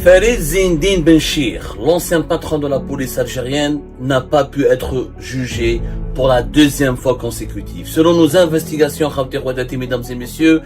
Farid Zindine Benchir, l'ancien patron de la police algérienne, n'a pas pu être jugé pour la deuxième fois consécutive. Selon nos investigations, mesdames et messieurs,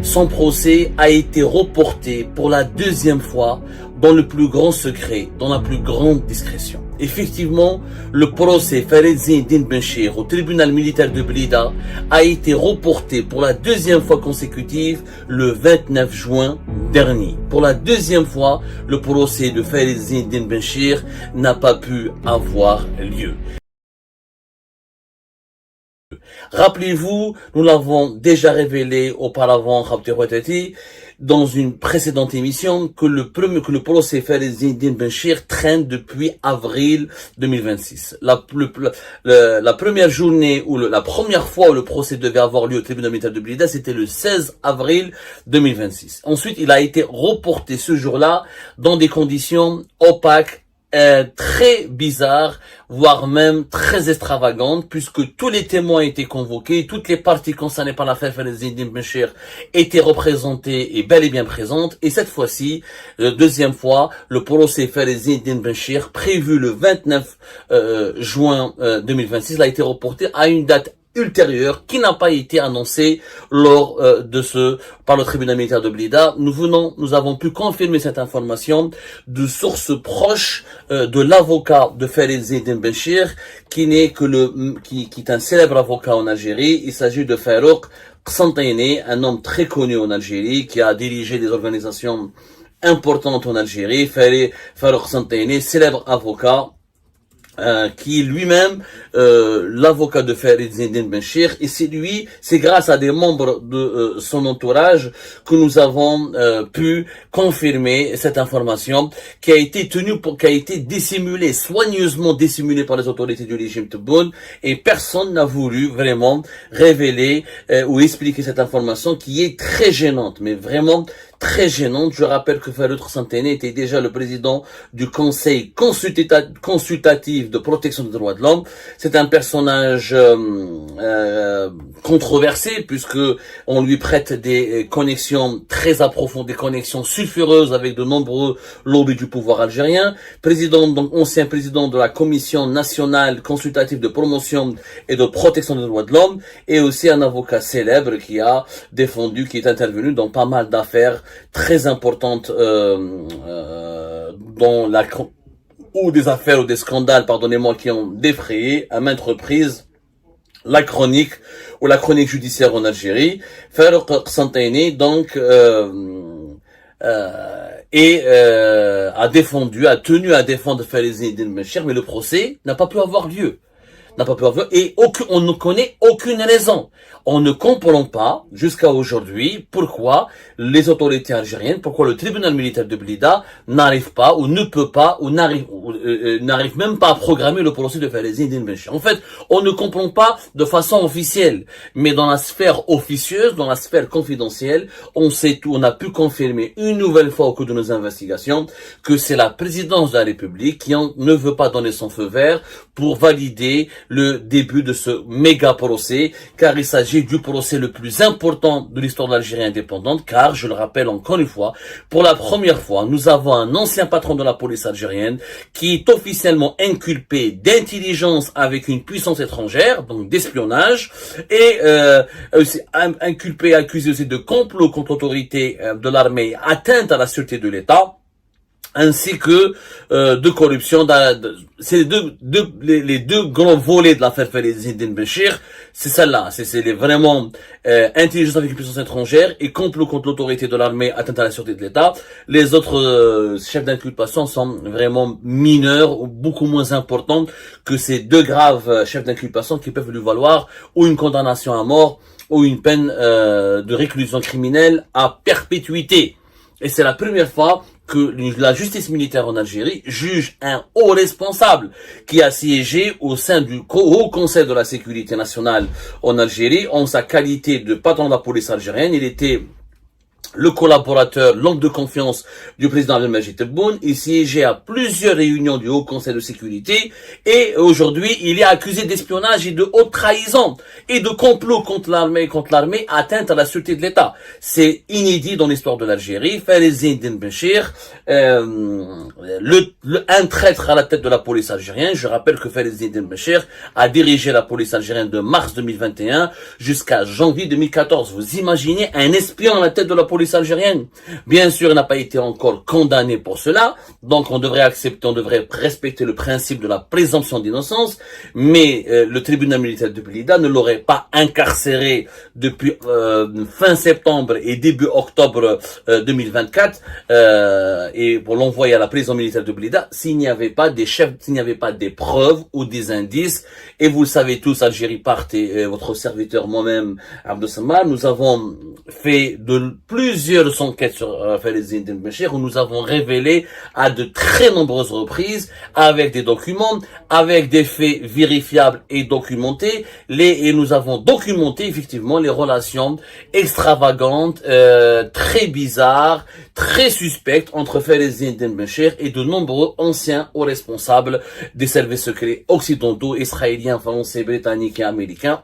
son procès a été reporté pour la deuxième fois dans le plus grand secret, dans la plus grande discrétion. Effectivement, le procès Farid Zindine Benchir au tribunal militaire de Blida a été reporté pour la deuxième fois consécutive le 29 juin dernier. Pour la deuxième fois, le procès de Farid Zindine Benchir n'a pas pu avoir lieu. Rappelez-vous, nous l'avons déjà révélé auparavant dans une précédente émission que le procès Farid Zindine Benchir traîne depuis avril 2026. La première journée la première fois où le procès devait avoir lieu au tribunal militaire de Blida, c'était le 16 avril 2026. Ensuite, il a été reporté ce jour-là dans des conditions opaques, très bizarre, voire même très extravagante, puisque tous les témoins étaient convoqués, toutes les parties concernées par l'affaire Farid Zindine Benchir étaient représentées et bel et bien présentes. Et cette fois-ci, deuxième fois, le procès Farid Zindine Benchir, prévu le 29 juin 2026, a été reporté à une date ultérieure qui n'a pas été annoncée lors par le tribunal militaire de Blida. Nous avons pu confirmer cette information de sources proches de l'avocat de Farid Zindine Benchir, qui est un célèbre avocat en Algérie. Il s'agit de Farouk Qsantini, un homme très connu en Algérie qui a dirigé des organisations importantes en Algérie. Farouk Qsantini, célèbre avocat, qui est lui-même l'avocat de Farid Zindine Benchir, et c'est grâce à des membres de son entourage que nous avons pu confirmer cette information qui a été dissimulée, soigneusement dissimulée par les autorités du régime Tebboune, et personne n'a voulu vraiment révéler ou expliquer cette information qui est très gênante, mais vraiment très gênante. Je rappelle que Farouk Qsantini était déjà le président du Conseil consultatif de protection des droits de l'homme. C'est un personnage controversé, puisque on lui prête des connexions très approfondies, des connexions sulfureuses avec de nombreux lobbies du pouvoir algérien. Ancien président de la Commission nationale consultative de promotion et de protection des droits de l'homme, et aussi un avocat célèbre qui est intervenu dans pas mal d'affaires très importantes ou des affaires ou des scandales, pardonnez-moi, qui ont défrayé à maintes reprises la chronique judiciaire en Algérie. Farouk Qsantini a tenu à défendre Farid Zindine Benchir, mais le procès n'a pas pu avoir lieu. Et on ne connaît aucune raison. On ne comprend pas jusqu'à aujourd'hui pourquoi les autorités algériennes, pourquoi le tribunal militaire de Blida n'arrive pas ou ne peut pas ou n'arrive même pas à programmer le procès de Farid Zindine Benchir. En fait, on ne comprend pas de façon officielle, mais dans la sphère officieuse, dans la sphère confidentielle, on sait tout. On a pu confirmer une nouvelle fois au cours de nos investigations que c'est la présidence de la République qui ne veut pas donner son feu vert pour valider le début de ce méga procès, car il s'agit du procès le plus important de l'histoire de l'Algérie indépendante, car, je le rappelle encore une fois, pour la première fois, nous avons un ancien patron de la police algérienne qui est officiellement inculpé d'intelligence avec une puissance étrangère, donc d'espionnage, et accusé aussi de complot contre l'autorité de l'armée, atteinte à la sûreté de l'État, ainsi que de corruption. C'est les deux grands volets de l'affaire Farid Zindine Benchir. C'est celle-là. C'est vraiment intelligence avec une puissance étrangère et complot contre l'autorité de l'armée, atteinte à la sûreté de l'État. Les autres chefs d'inculpation sont vraiment mineurs ou beaucoup moins importants que ces deux graves chefs d'inculpation qui peuvent lui valoir ou une condamnation à mort ou une peine de réclusion criminelle à perpétuité. Et c'est la première fois que la justice militaire en Algérie juge un haut responsable qui a siégé au sein du Haut Conseil de la sécurité nationale en Algérie en sa qualité de patron de la police algérienne. Il était le collaborateur, l'homme de confiance du président Abdelmajid Tebboune. Il siégeait à plusieurs réunions du Haut Conseil de sécurité et aujourd'hui, il est accusé d'espionnage et de haute trahison et de complot contre l'armée atteinte à la sûreté de l'État. C'est inédit dans l'histoire de l'Algérie. Fares Eddine Benchir, un traître à la tête de la police algérienne. Je rappelle que Fares Eddine Benchir a dirigé la police algérienne de mars 2021 jusqu'à janvier 2014. Vous imaginez un espion à la tête de la police algérienne? Bien sûr, il n'a pas été encore condamné pour cela, donc on devrait respecter le principe de la présomption d'innocence, mais le tribunal militaire de Blida ne l'aurait pas incarcéré depuis fin septembre et début octobre 2024 et pour l'envoyer à la prison militaire de Blida s'il n'y avait pas des preuves ou des indices. Et vous le savez tous, Algérie Part et votre serviteur moi-même, Abdou Samar, nous avons fait plusieurs enquêtes sur Fares Eddine Benchir où nous avons révélé à de très nombreuses reprises, avec des documents, avec des faits vérifiables et documentés, et nous avons documenté effectivement les relations extravagantes, très bizarres, très suspectes entre Fares Eddine Benchir et de nombreux anciens hauts responsables des services secrets occidentaux, israéliens, français, britanniques et américains.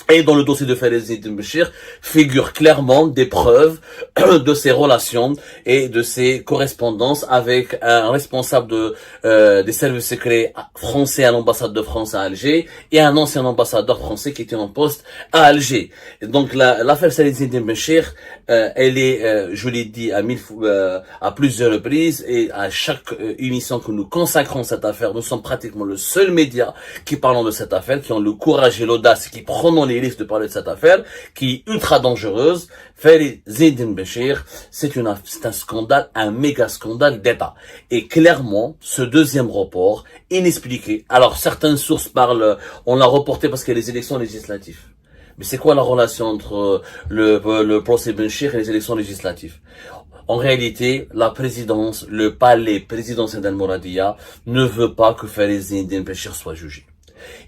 Et dans le dossier de Fares Eddine Benchir figurent clairement des preuves de ses relations et de ses correspondances avec un responsable des services secrets français à l'ambassade de France à Alger et un ancien ambassadeur français qui était en poste à Alger. Et donc l'affaire Fares Eddine Benchir, elle est, je l'ai dit à plusieurs reprises et à chaque émission que nous consacrons à cette affaire, nous sommes pratiquement le seul média qui parlons de cette affaire, qui ont le courage et l'audace, qui prenons les risques de parler de cette affaire, qui est ultra dangereuse. Fares Eddine Benchir, c'est un scandale, un méga scandale d'État. Et clairement, ce deuxième report, inexpliqué. Alors, certaines sources parlent, on l'a reporté parce qu'il y a les élections législatives. Mais c'est quoi la relation entre le procès Benchir et les élections législatives? En réalité, la présidence, le palais présidentiel d'Al-Mouradia ne veut pas que Fares Eddine Benchir soit jugé.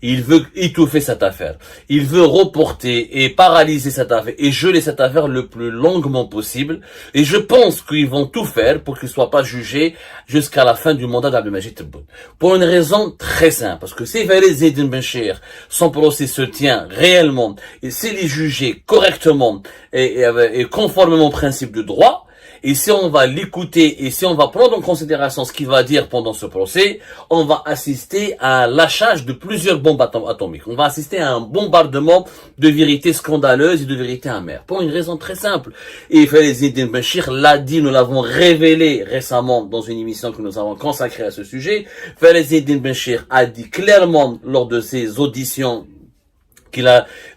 Il veut étouffer cette affaire. Il veut reporter et paralyser cette affaire et geler cette affaire le plus longuement possible. Et je pense qu'ils vont tout faire pour qu'il ne soit pas jugé jusqu'à la fin du mandat d'Abdelmajid Tebboune. Pour une raison très simple. Parce que si Fares Eddine Benchir, son procès se tient réellement et s'il est jugé correctement et conformément au principe de droit, et si on va l'écouter et si on va prendre en considération ce qu'il va dire pendant ce procès, on va assister à un lâchage de plusieurs bombes atomiques. On va assister à un bombardement de vérités scandaleuses et de vérités amères. Pour une raison très simple. Et Fares Eddine Benchir l'a dit, nous l'avons révélé récemment dans une émission que nous avons consacrée à ce sujet. Fares Eddine Benchir a dit clairement lors de ses auditions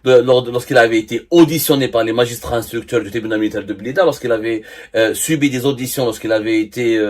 lorsqu'il avait été auditionné par les magistrats instructeurs du tribunal militaire de Blida, lorsqu'il avait subi des auditions, lorsqu'il avait été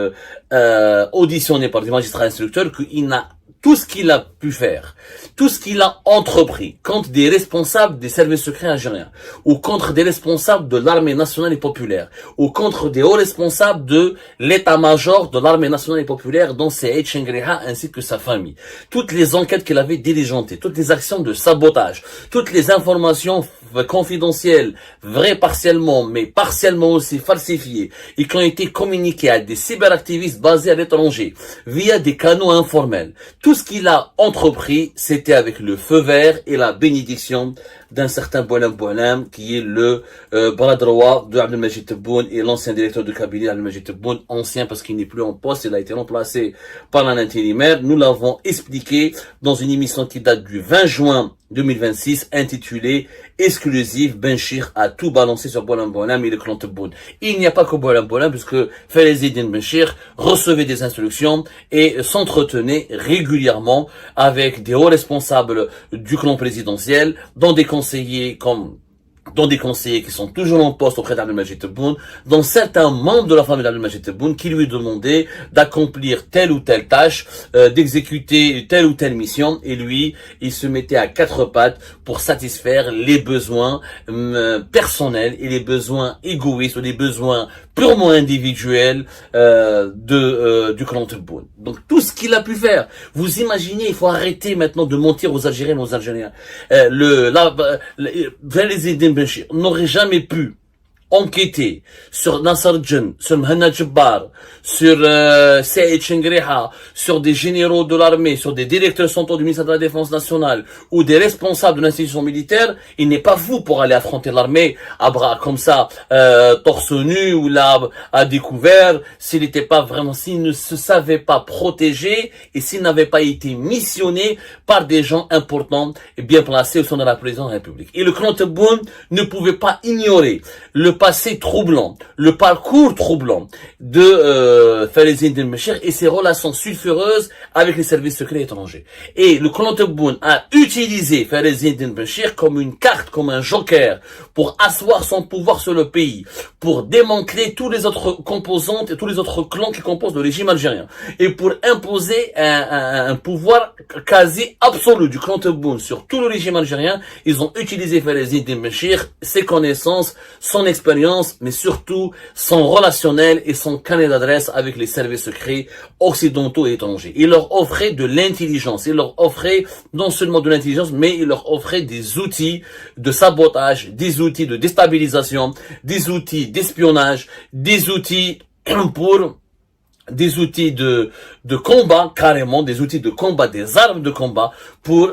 auditionné par des magistrats instructeurs, qu'il n'a tout ce qu'il a pu faire, tout ce qu'il a entrepris contre des responsables des services secrets algériens, ou contre des responsables de l'armée nationale et populaire, ou contre des hauts responsables de l'état-major de l'armée nationale et populaire, dont c'est Aït Chengriha ainsi que sa famille. Toutes les enquêtes qu'il avait diligentées, toutes les actions de sabotage, toutes les informations confidentielles, vraies partiellement, mais partiellement aussi falsifiées, et qui ont été communiquées à des cyberactivistes basés à l'étranger, via des canaux informels. Tout ce qu'il a entrepris, c'était avec le feu vert et la bénédiction d'un certain Boualem Boualem, qui est le bras droit de Abdelmajid Tebboune et l'ancien directeur de cabinet Abdelmajid Tebboune, ancien parce qu'il n'est plus en poste, il a été remplacé par un intérimaire. Nous l'avons expliqué dans une émission qui date du 20 juin 2026, intitulée Exclusive, Benchir a tout balancé sur Boualem Boualem et le clan Tebboune. Il n'y a pas que Boualem Boualem, puisque Fares Eddine Benchir recevait des instructions et s'entretenait régulièrement avec des hauts responsables du clan présidentiel, dont des conseillers qui sont toujours en poste auprès d'Abdelmajid Tebboune, dont certains membres de la famille d'Abdelmajid Tebboune qui lui demandaient d'accomplir telle ou telle tâche, d'exécuter telle ou telle mission, et lui, il se mettait à quatre pattes pour satisfaire les besoins personnels et les besoins égoïstes ou les besoins purement individuels du clan Tebboune. Donc tout ce qu'il a pu faire, vous imaginez, il faut arrêter maintenant de mentir aux Algériennes et aux Algériens. Fares Eddine Benchir n'aurait jamais pu enquêté sur Nasser Djen, sur Mhanna Djebbar, sur Saïd Chengriha, sur des généraux de l'armée, sur des directeurs centraux du ministère de la Défense nationale ou des responsables de l'institution militaire, il n'est pas fou pour aller affronter l'armée à bras comme ça, torse nu ou là à découvert, s'il n'était pas vraiment, s'il ne se savait pas protégé et s'il n'avait pas été missionné par des gens importants et bien placés au sein de la présidence de la République. Et le clan Tebboune ne pouvait pas ignorer le passé troublant, le parcours troublant de Fares Eddin Benchir et ses relations sulfureuses avec les services secrets étrangers. Et le clan Tebboune a utilisé Fares Eddin Benchir comme une carte, comme un joker, pour asseoir son pouvoir sur le pays, pour démanteler tous les autres composantes et tous les autres clans qui composent le régime algérien, et pour imposer un pouvoir quasi absolu du clan Tebboune sur tout le régime algérien. Ils ont utilisé Fares Eddin Benchir, ses connaissances, son expérience, mais surtout son relationnel et son carnet d'adresse avec les services secrets occidentaux et étrangers. Il leur offrait de l'intelligence, il leur offrait non seulement de l'intelligence, mais il leur offrait des outils de sabotage, des outils de déstabilisation, des outils d'espionnage, des outils pour des outils de combat, carrément, des outils de combat, des armes de combat pour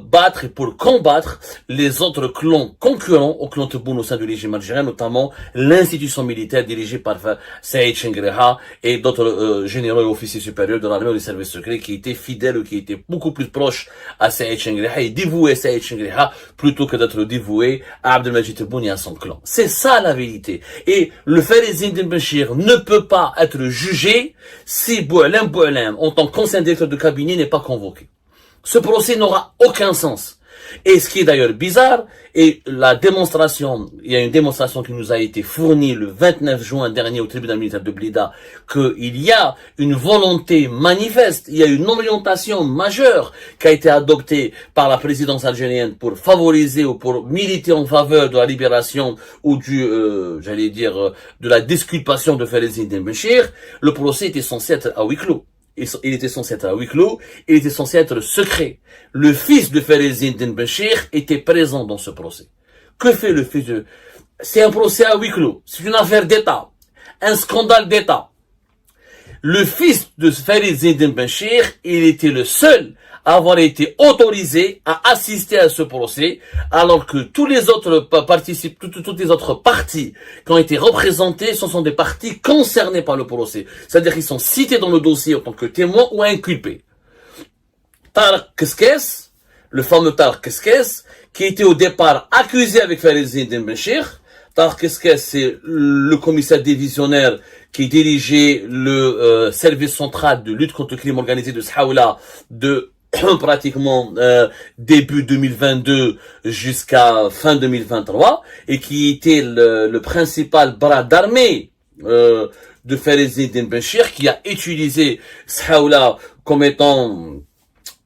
battre et pour combattre les autres clans concurrents au clan Tebboune au sein du régime algérien, notamment l'institution militaire dirigée par Saïd Chengriha et d'autres généraux et officiers supérieurs de l'armée ou des services secrets qui étaient fidèles ou qui étaient beaucoup plus proches à Saïd Chengriha et dévoués à Saïd Chengriha plutôt que d'être dévoués à Abdelmajid Tebboune et à son clan. C'est ça la vérité. Et le Fares Eddin Benchir ne peut pas être jugé si Boualem, en tant qu'ancien directeur de cabinet, n'est pas convoqué. Ce procès n'aura aucun sens. Et ce qui est d'ailleurs bizarre, et la démonstration, il y a une démonstration qui nous a été fournie le 29 juin dernier au tribunal militaire de Blida, qu'il y a une volonté manifeste, il y a une orientation majeure qui a été adoptée par la présidence algérienne pour favoriser ou pour militer en faveur de la libération ou de la disculpation de Fares Eddin Benchir. Le procès était censé être à huis clos. Il était censé être à huis clos, il était censé être secret. Le fils de Fares Eddin Benchir était présent dans ce procès. Que fait le fils de... C'est un procès à huis clos, c'est une affaire d'État, un scandale d'État. Le fils de Fares Eddin Benchir, il était le seul à avoir été autorisé à assister à ce procès, alors que tous les autres toutes les autres parties qui ont été représentées, ce sont des parties concernées par le procès. C'est-à-dire qu'ils sont cités dans le dossier en tant que témoins ou inculpés. Tarek Keskes, le fameux Tarek Keskes, qui était au départ accusé avec Fares Eddin Benchir. Tarek Keskes, c'est le commissaire divisionnaire qui dirigeait le service central de lutte contre le crime organisé de Saoula de pratiquement début 2022 jusqu'à fin 2023 et qui était le principal bras d'armée de Fares Eddin Benchir, qui a utilisé Saoula comme étant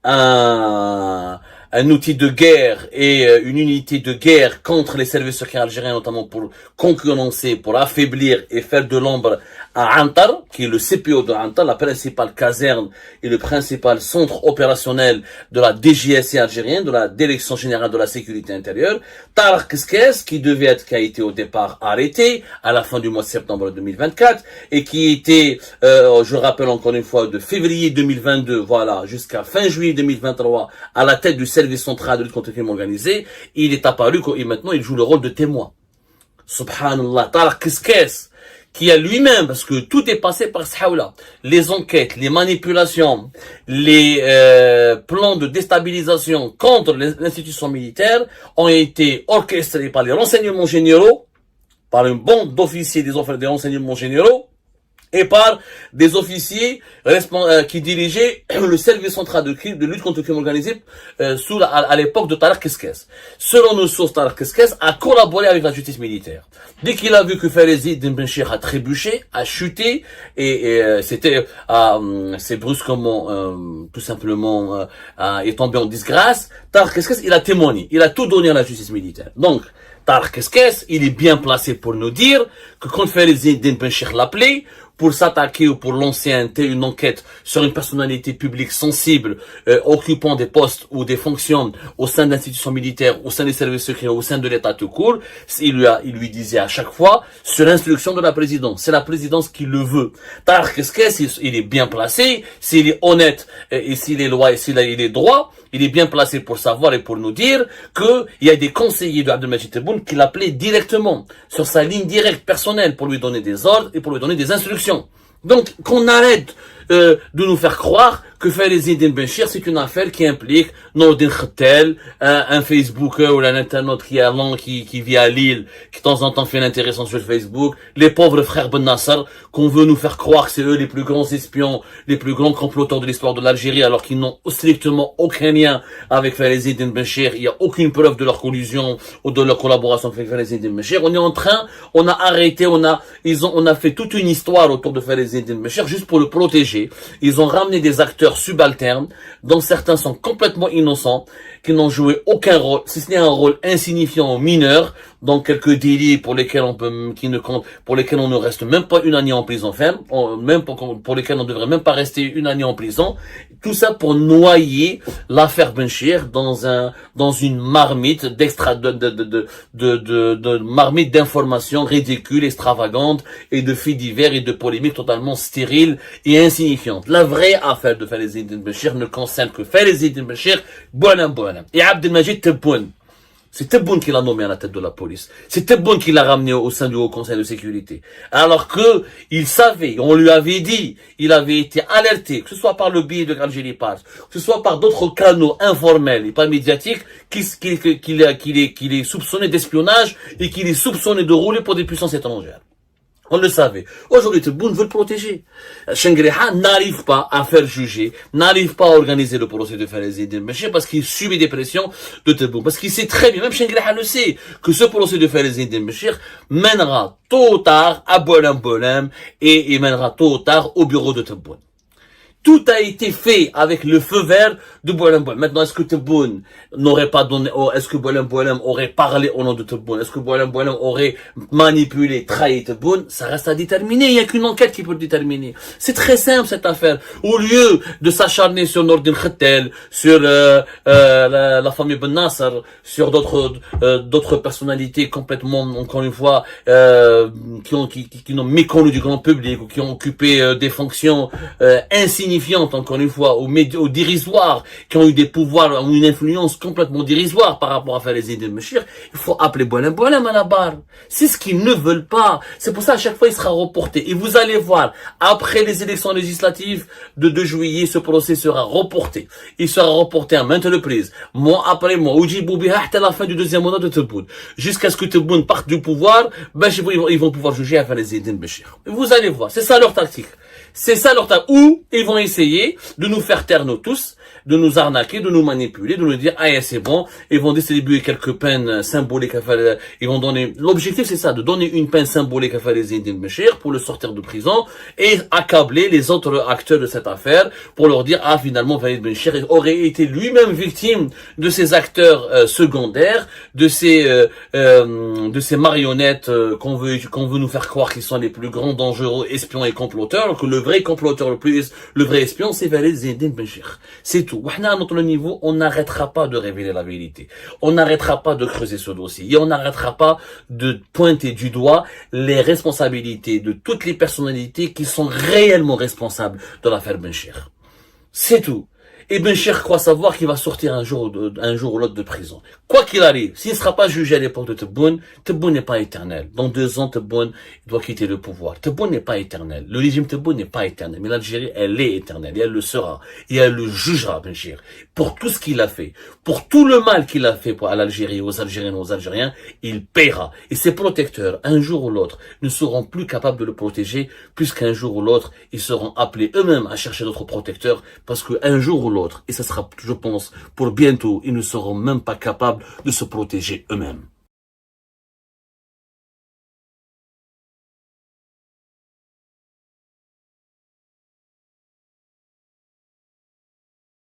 un outil de guerre et une unité de guerre contre les services secrets algériens, notamment pour concurrencer, pour affaiblir et faire de l'ombre à Antar, qui est le CPO de Antar, la principale caserne et le principal centre opérationnel de la DGSI algérienne, de la Direction Générale de la Sécurité Intérieure. Tarek Keskes, qui a été au départ arrêté à la fin du mois de septembre 2024 et qui était, je rappelle encore une fois, de février 2022, voilà, jusqu'à fin juillet 2023, à la tête du service central de lutte contre le crime organisé. Il est apparu et maintenant il joue le rôle de témoin. Subhanallah, Tarek Keskes, qui a lui-même, parce que tout est passé par Saoula, les enquêtes, les manipulations, les plans de déstabilisation contre l'institution militaire ont été orchestrés par les renseignements généraux, par une bande d'officiers des renseignements généraux, et par des officiers qui dirigeaient le service central de lutte contre le crime organisé à l'époque de Tarek Keskes. Selon nos sources, Tarek Keskes a collaboré avec la justice militaire. Dès qu'il a vu que Fares Eddin Benchir a trébuché, a chuté, et c'est brusquement, tout simplement, est tombé en disgrâce, Tarek Keskes, il a témoigné, il a tout donné à la justice militaire. Donc, Tarek Keskes, il est bien placé pour nous dire que quand Fares Eddin Benchir l'appelait, pour s'attaquer ou pour lancer une enquête sur une personnalité publique sensible occupant des postes ou des fonctions au sein d'institutions militaires, au sein des services secrets, au sein de l'État tout court, il lui disait à chaque fois sur instruction de la présidence. C'est la présidence qui le veut. Il est bien placé, s'il est honnête et s'il est loyal, s'il est droit, il est bien placé pour savoir et pour nous dire que il y a des conseillers de Abdelmajid Tebboune qui l'appelaient directement sur sa ligne directe personnelle pour lui donner des ordres et pour lui donner des instructions. Donc, qu'on arrête de nous faire croire que faire les Zine Benchir, c'est une affaire qui implique Nordin Khatel, un Facebooker ou un internaute qui vit à Lille, qui de temps en temps fait l'intéressant sur Facebook, les pauvres frères Ben Nasser, qu'on veut nous faire croire que c'est eux les plus grands espions, les plus grands comploteurs de l'histoire de l'Algérie, alors qu'ils n'ont strictement aucun lien avec Falaise Benchir. Il n'y a aucune preuve de leur collusion ou de leur collaboration avec Falaise Benchir. On a arrêté, on a fait toute une histoire autour de Falaise Benchir juste pour le protéger. Ils ont ramené des acteurs subalternes, dont certains sont complètement innocents, qui n'ont joué aucun rôle, si ce n'est un rôle insignifiant mineur, dans quelques délits pour lesquels pour lesquels on ne reste même pas une année en prison ferme, pour lesquels on ne devrait même pas rester une année en prison. Tout ça pour noyer l'affaire Benchir dans une marmite marmite d'informations ridicules, extravagantes et de faits divers et de polémiques totalement stériles et insignifiantes. La vraie affaire de Falaise Benchir ne concerne que Falaise Benchir, et Abdelmajid Tebboune. C'est Tebboune qui l'a nommé à la tête de la police. C'est Tebboune qui l'a ramené au sein du Haut Conseil de sécurité. Alors que, il savait, on lui avait dit, il avait été alerté, que ce soit par le biais de Algérie Pass, que ce soit par d'autres canaux informels et pas médiatiques, qu'il est soupçonné d'espionnage et qu'il est soupçonné de rouler pour des puissances étrangères. On le savait. Aujourd'hui, Tebboune veut le protéger. Chengreha n'arrive pas à faire juger, n'arrive pas à organiser le procès de Falaise Benchir parce qu'il subit des pressions de Tebboune. Parce qu'il sait très bien, même Chengreha le sait, que ce procès de Falaise Benchir mènera tôt ou tard à Bolem et mènera tôt ou tard au bureau de Tebboune. Tout a été fait avec le feu vert de Bolem. Maintenant, est-ce que Tebboune n'aurait pas donné, est-ce que Bolem aurait parlé au nom de Tebboune? Est-ce que Bolem aurait manipulé, trahi Tebboune? Ça reste à déterminer. Il n'y a qu'une enquête qui peut le déterminer. C'est très simple, cette affaire. Au lieu de s'acharner sur Nordin Khatel, sur la famille Ben Nasser, sur d'autres personnalités complètement, encore une fois, qui n'ont méconnu du grand public ou qui ont occupé des fonctions insignifiantes, encore une fois, aux dérisoires, qui ont eu des pouvoirs ou une influence complètement dérisoire par rapport à Falaise Benchir, il faut appeler Bolem à la barre. C'est ce qu'ils ne veulent pas. C'est pour ça, à chaque fois, il sera reporté. Et vous allez voir, après les élections législatives de 2 juillet, ce procès sera reporté. Il sera reporté à maintes reprises. Mois après mois, à la fin du 2e mandat de Tebboune. Jusqu'à ce que Tebboune parte du pouvoir, ils vont pouvoir juger à Falaise Benchir. Vous allez voir, c'est ça leur tactique. C'est ça leur tactique. Ou ils vont essayer de nous faire taire nous tous, de nous arnaquer, de nous manipuler, de nous dire c'est bon. Ils vont distribuer quelques peines symboliques à Falaise. Ils vont donner. L'objectif c'est ça, de donner une peine symbolique à Falaise Benchir pour le sortir de prison et accabler les autres acteurs de cette affaire pour leur dire finalement Falaise Benchir aurait été lui-même victime de ces acteurs secondaires, de ces marionnettes qu'on veut nous faire croire qu'ils sont les plus grands dangereux espions et comploteurs, alors que le vrai comploteur, le vrai espion, c'est Falaise Benchir. C'est tout. À notre niveau, on n'arrêtera pas de révéler la vérité. On n'arrêtera pas de creuser ce dossier. Et on n'arrêtera pas de pointer du doigt les responsabilités de toutes les personnalités qui sont réellement responsables de l'affaire Benchir. C'est tout. Et Benchir croit savoir qu'il va sortir un jour ou l'autre de prison. Quoi qu'il arrive, s'il ne sera pas jugé à l'époque de Tebboune, Tebboune n'est pas éternel. Dans 2 ans, Tebboune doit quitter le pouvoir. Tebboune n'est pas éternel. Le régime Tebboune n'est pas éternel. Mais l'Algérie, elle est éternelle. Et elle le sera. Et elle le jugera, Benchir. Pour tout ce qu'il a fait. Pour tout le mal qu'il a fait à l'Algérie, aux Algériens, aux Algériens, il paiera. Et ses protecteurs, un jour ou l'autre, ne seront plus capables de le protéger, puisqu'un jour ou l'autre, ils seront appelés eux-mêmes à chercher d'autres protecteurs, parce qu'un jour ou l'autre, et ce sera, je pense, pour bientôt, ils ne seront même pas capables de se protéger eux-mêmes.